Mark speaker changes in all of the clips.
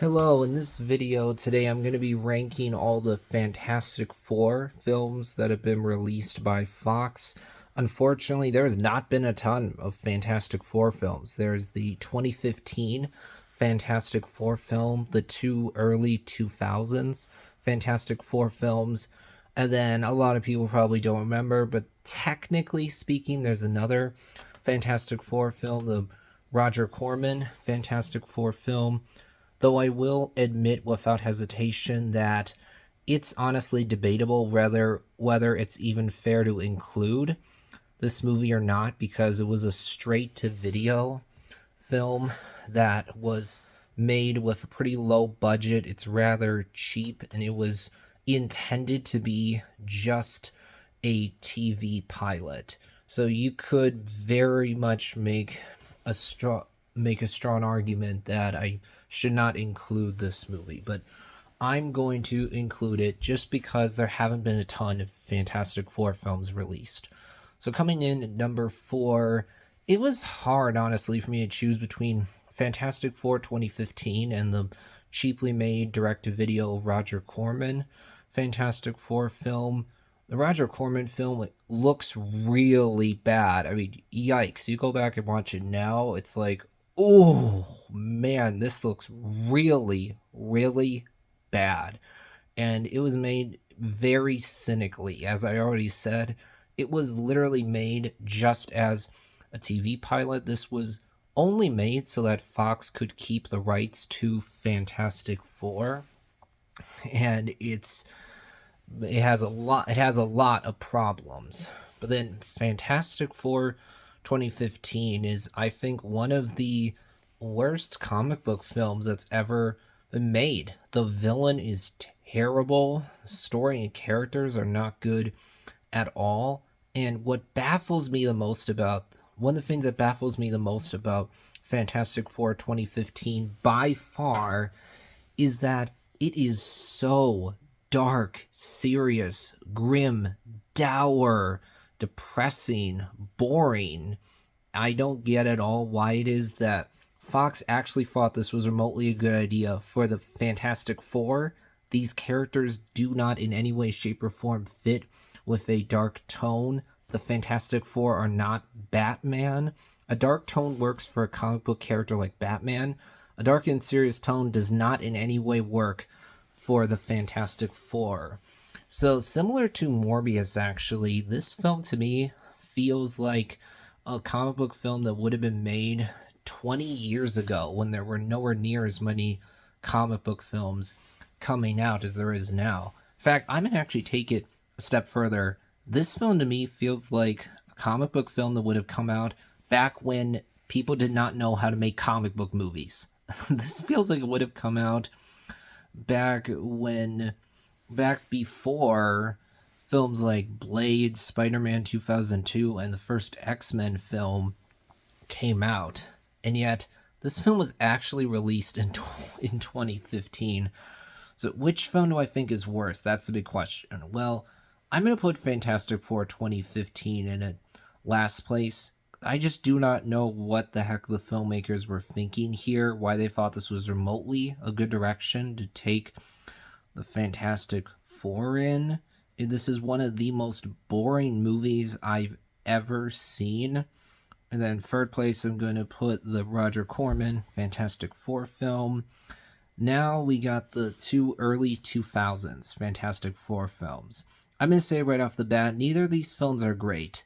Speaker 1: Hello, in this video today I'm going to be ranking all the Fantastic Four films that have been released by Fox. Unfortunately, there has not been a ton of Fantastic Four films. There's the 2015 Fantastic Four film, the two early 2000s Fantastic Four films, and then a lot of people probably don't remember, but technically speaking, there's another Fantastic Four film, the Roger Corman Fantastic Four film. Though I will admit without hesitation that it's honestly debatable whether it's even fair to include this movie or not, because it was a straight to video film that was made with a pretty low budget. It's rather cheap, and it was intended to be just a TV pilot. So you could very much a strong argument that I should not include this movie, but I'm going to include it just because there haven't been a ton of Fantastic Four films released. So coming in at number 4, it was hard, honestly, for me to choose between Fantastic Four 2015 and the cheaply made direct-to-video Roger Corman Fantastic Four film. The Roger Corman film looks really bad. I mean, yikes. You go back and watch it now, it's like, oh man, this looks really, really bad. And it was made very cynically. As I already said, it was literally made just as a TV pilot. This was only made so that Fox could keep the rights to Fantastic Four. And it has a lot of problems. But then Fantastic Four 2015 is, I think, one of the worst comic book films that's ever been made. The villain is terrible. The story and characters are not good at all. And one of the things that baffles me the most about Fantastic Four 2015 by far is that it is so dark, serious, grim, dour, depressing, boring. I don't get at all why it is that Fox actually thought this was remotely a good idea for the Fantastic Four. These characters do not in any way, shape, or form fit with a dark tone. The Fantastic Four are not Batman. A dark tone works for a comic book character like Batman. A dark and serious tone does not in any way work for the Fantastic Four. So, similar to Morbius, actually, this film to me feels like a comic book film that would have been made 20 years ago when there were nowhere near as many comic book films coming out as there is now. In fact, I'm going to actually take it a step further. This film to me feels like a comic book film that would have come out back when people did not know how to make comic book movies. This feels like it would have come out back before films like Blade, Spider-Man 2002, and the first X-Men film came out. And yet, this film was actually released in 2015. So which film do I think is worse? That's the big question. Well, I'm going to put Fantastic Four 2015 in at last place. I just do not know what the heck the filmmakers were thinking here, why they thought this was remotely a good direction to take the Fantastic Four in. This is one of the most boring movies I've ever seen. And then third place, I'm going to put the Roger Corman Fantastic Four film. Now we got the two early 2000s Fantastic Four films. I'm going to say right off the bat, neither of these films are great.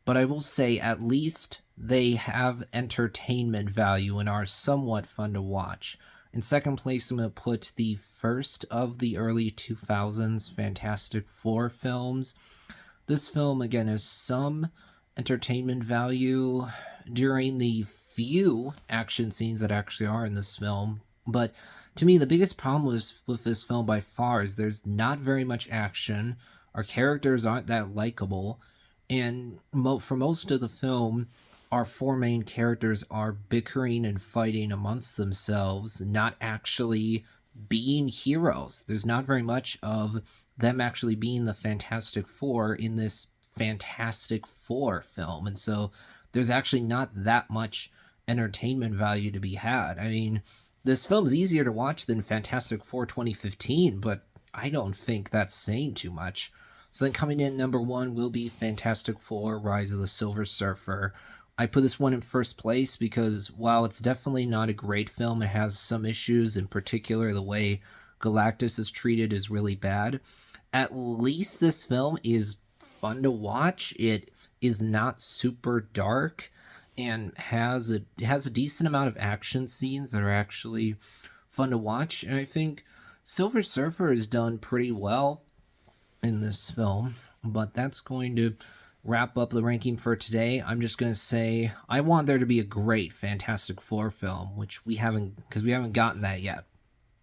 Speaker 1: But I will say at least they have entertainment value and are somewhat fun to watch. In second place, I'm going to put the first of the early 2000s Fantastic Four films. This film, again, has some entertainment value during the few action scenes that actually are in this film. But to me, the biggest problem with this film by far is there's not very much action. Our characters aren't that likable. And for most of the film, our four main characters are bickering and fighting amongst themselves, not actually being heroes. There's not very much of them actually being the Fantastic Four in this Fantastic Four film. And so there's actually not that much entertainment value to be had. I mean, This film's easier to watch than Fantastic Four 2015, but I don't think that's saying too much. So then coming in number one will be Fantastic Four Rise of the Silver Surfer. I put this one in first place because while it's definitely not a great film, it has some issues. In particular, the way Galactus is treated is really bad. At least this film is fun to watch. It is not super dark and has a decent amount of action scenes that are actually fun to watch. And I think Silver Surfer is done pretty well in this film. But that's going to wrap up the ranking for today. I'm just going to say I want there to be a great Fantastic Four film, which we haven't, because we haven't gotten that yet.